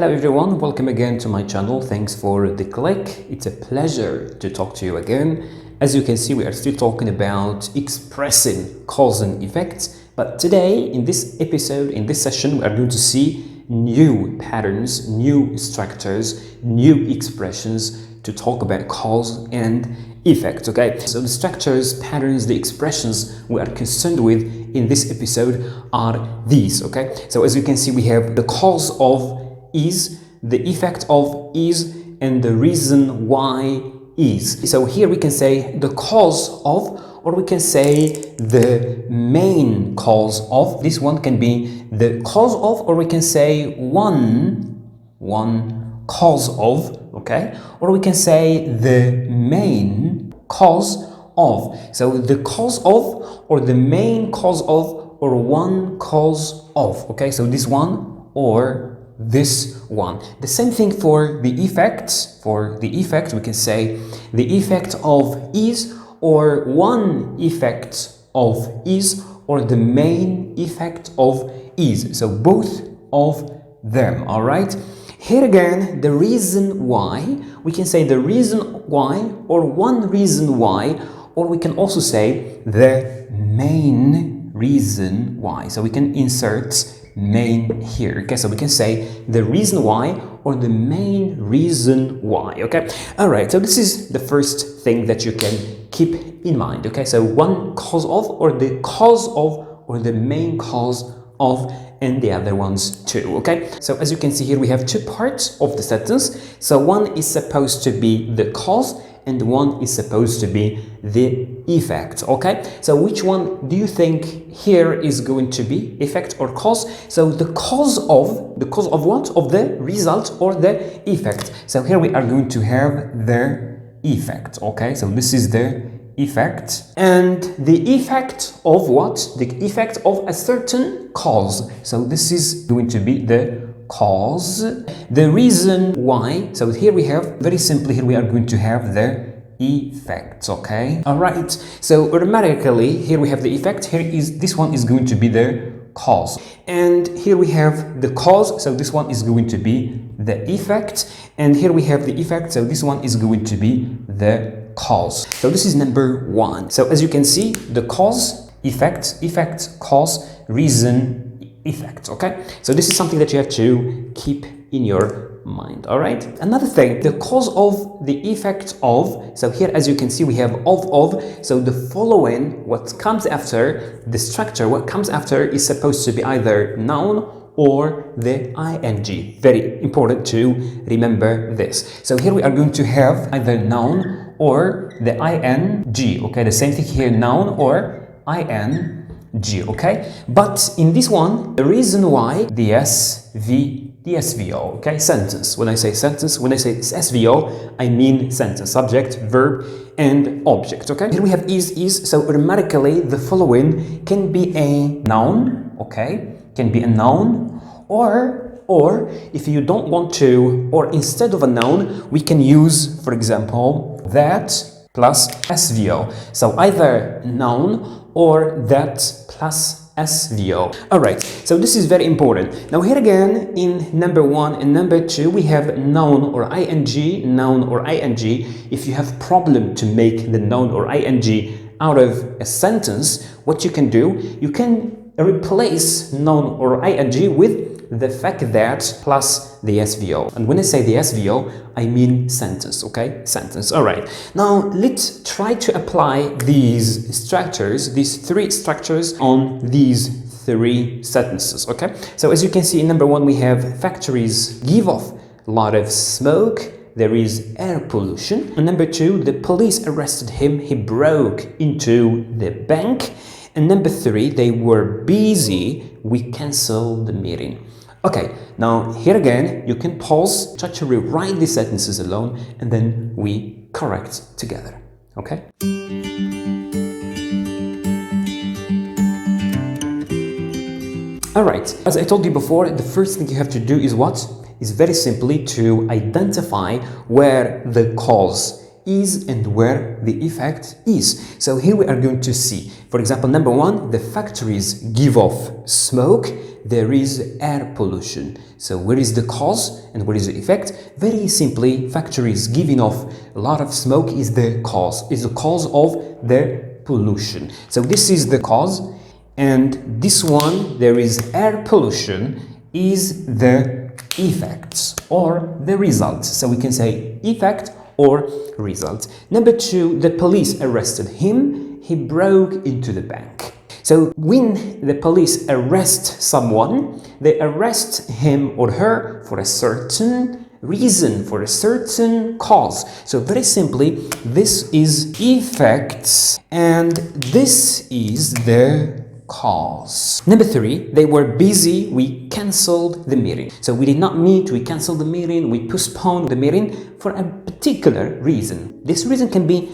Hello everyone, welcome again to my channel. Thanks for the click. It's a pleasure to talk to you again. As you can see, we are still talking about expressing cause and effects, but today in this episode, in this session, we are going to see new patterns, new structures, new expressions to talk about cause and effect. Okay, so the structures, patterns, the expressions we are concerned with in this episode are these. Okay, so as you can see, we have the cause of is, the effect of is, and the reason why is. So here we can say the cause of, or we can say the main cause of. This one can be the cause of, or we can say one cause of, okay? Or we can say the main cause of. So the cause of, or the main cause of, or one cause of, okay? So this one or this one. The same thing for the effects. For the effect, we can say the effect of is, or one effect of is, or the main effect of is. So both of them, all right? Here again, the reason why, we can say the reason why, or one reason why, or we can also say the main reason why. So we can insert main here. Okay, so we can say the reason why or the main reason why. Okay, all right, so this is the first thing that you can keep in mind. Okay, so one cause of, or the cause of, or the main cause of, and the other ones too. Okay, so as you can see here, we have two parts of the sentence. So one is supposed to be the cause and one is supposed to be the effect. Okay, so which one do you think here is going to be, effect or cause? So the cause of what? Of the result or the effect. So here we are going to have the effect. Okay, so this is the effect, and the effect of what? The effect of a certain cause. So this is going to be the cause. The reason why, so here we have, very simply, here we are going to have the effect. Okay, all right, so automatically here we have the effect. Here is, this one is going to be the cause, and here we have the cause, so this one is going to be the effect, and here we have the effect, so this one is going to be the cause. So this is number one. So as you can see, the cause, effect, cause, reason, effect. Okay, so this is something that you have to keep in your mind. All right, another thing, the cause of, the effect of. So here, as you can see, we have of. So the following, what comes after the structure, what comes after is supposed to be either noun or the ing. Very important to remember this. So here we are going to have either noun or the ing. Okay, the same thing here, noun or ing. Okay, but in this one, the reason why, the SVO, okay, sentence. When I say sentence, when I say SVO, I mean sentence, subject, verb, and object. Okay, here we have is, so automatically the following can be a noun. Okay, can be a noun, or if you don't want to, or instead of a noun, we can use, for example, that plus SVO. So either noun or that plus SVO. All right, so this is very important. Now here again, in number one and number two, we have noun or ing, noun or ing. If you have problem to make the noun or ing out of a sentence, what you can do, you can replace noun or ing with the fact that plus the SVO. And when I say the SVO, I mean sentence, okay? Sentence, all right. Now, let's try to apply these structures, these three structures on these three sentences, okay? So as you can see, in number one, we have factories give off a lot of smoke. There is air pollution. And number two, the police arrested him. He broke into the bank. And number three, they were busy. We canceled the meeting. Okay, now here again, you can pause, try to rewrite these sentences alone, and then we correct together. Okay? All right, as I told you before, the first thing you have to do is what? Is very simply to identify where the cause is and where the effect is. So here we are going to see, for example, number one, the factories give off smoke, there is air pollution. So where is the cause and where is the effect? Very simply, factories giving off a lot of smoke is the cause of the pollution. So this is the cause, and this one, there is air pollution, is the effects or the results. So we can say effect or result. Number two, the police arrested him, he broke into the bank. So when the police arrest someone, they arrest him or her for a certain reason, for a certain cause. So very simply, this is effects and this is the cause. Number three, they were busy, we cancelled the meeting. So we did not meet, we cancelled the meeting, we postponed the meeting for a particular reason. This reason can be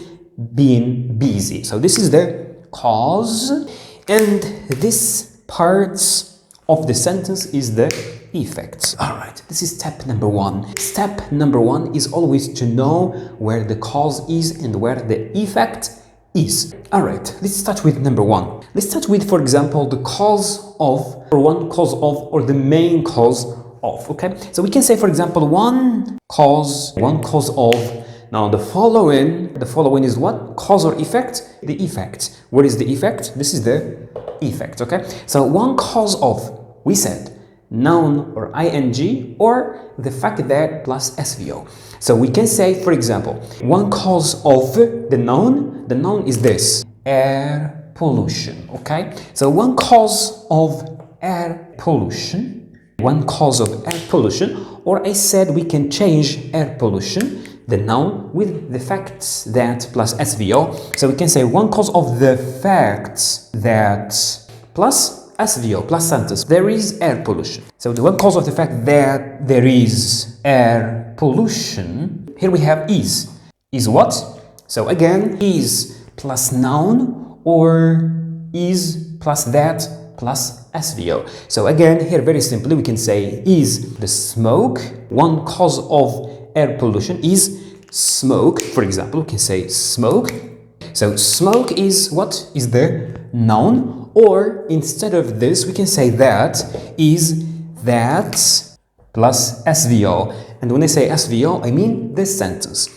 being busy. So this is the cause, and this part of the sentence is the effects. All right, this is step number one. Step number one is always to know where the cause is and where the effect is. All right, let's start with number one. Let's start with, for example, the cause of, or one cause of, or the main cause of, okay? So we can say, for example, one cause of. Now the following is what? Cause or effect? The effect. What is the effect? This is the effect, okay? So one cause of, we said, noun or ing or the fact that plus SVO. So we can say, for example, one cause of the noun is this, air pollution, okay? So one cause of air pollution, or I said we can change air pollution, the noun, with the facts that plus SVO. So we can say one cause of the facts that plus SVO, plus sentence, there is air pollution. So the one cause of the fact that there is air pollution, here we have is. Is what? So again, is plus noun or is plus that plus SVO. So again, here very simply we can say is the smoke. One cause of air pollution is smoke. For example, we can say smoke. So smoke is what? Is the noun, or instead of this we can say that is that plus SVO. And when I say SVO, I mean this sentence.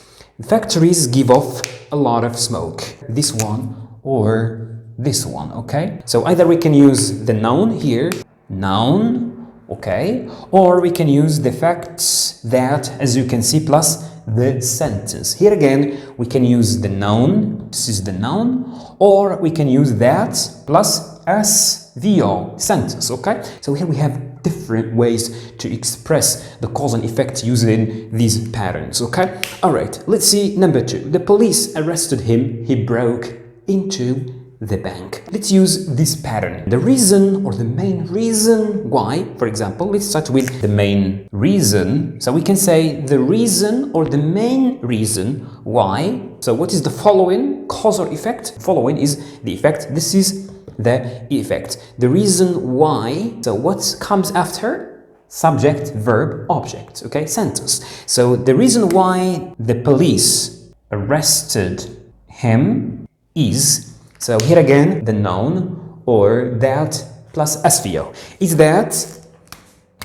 Factories give off a lot of smoke. This one or this one, okay? So either we can use the noun here, noun, okay? Or we can use the facts that, as you can see, plus the sentence. Here again, we can use the noun, this is the noun, or we can use that plus SVO, sentence, okay? So here we have different ways to express the cause and effect using these patterns, okay? All right, let's see number two. The police arrested him, he broke into the bank. Let's use this pattern. The reason or the main reason why, for example, let's start with the main reason. So we can say the reason or the main reason why. So what is the following? Cause or effect? Following is the effect. This is the effect. The reason why. So what comes after? Subject, verb, object. Okay, sentence. So the reason why the police arrested him is, so here again, the noun or that plus SVO is that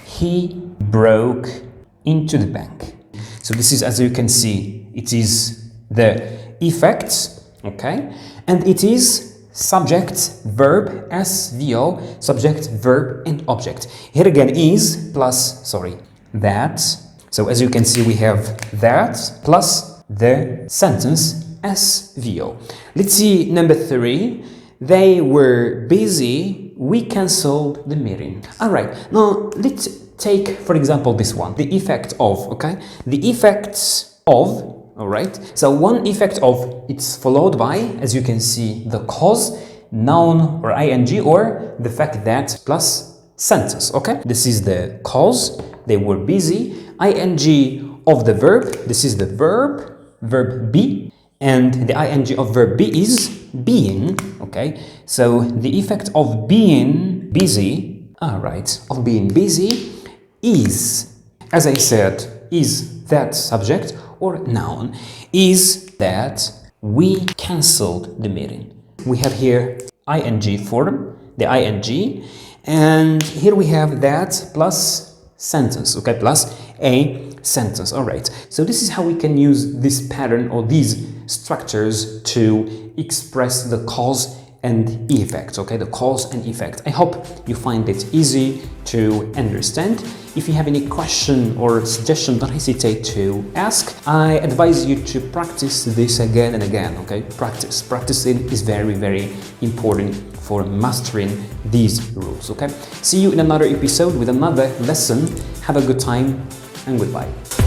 he broke into the bank. So this is, as you can see, it is the effect, okay? And it is subject, verb, SVO, subject, verb, and object. Here again is plus, that. So as you can see, we have that plus the sentence SVO. Let's see number three. They were busy, we cancelled the meeting. All right, now let's take, for example, this one, the effect of, okay? The effects of, all right? So one effect of, it's followed by, as you can see, the cause, noun or ing, or the fact that plus sentence, okay? This is the cause, they were busy, ing of the verb, this is the verb, verb be, and the ing of verb be is being, okay? So the effect of being busy, all right, of being busy is, as I said, is that subject or noun is that we cancelled the meeting. We have here ing form, the ing, and here we have that plus sentence, okay, plus a sentence. All right, so this is how we can use this pattern or these structures to express the cause and effect, okay, the cause and effect. I hope you find it easy to understand. If you have any question or suggestion, don't hesitate to ask. I advise you to practice this again and again, okay? Practicing is very, very important for mastering these rules, okay? See you in another episode with another lesson. Have a good time and goodbye.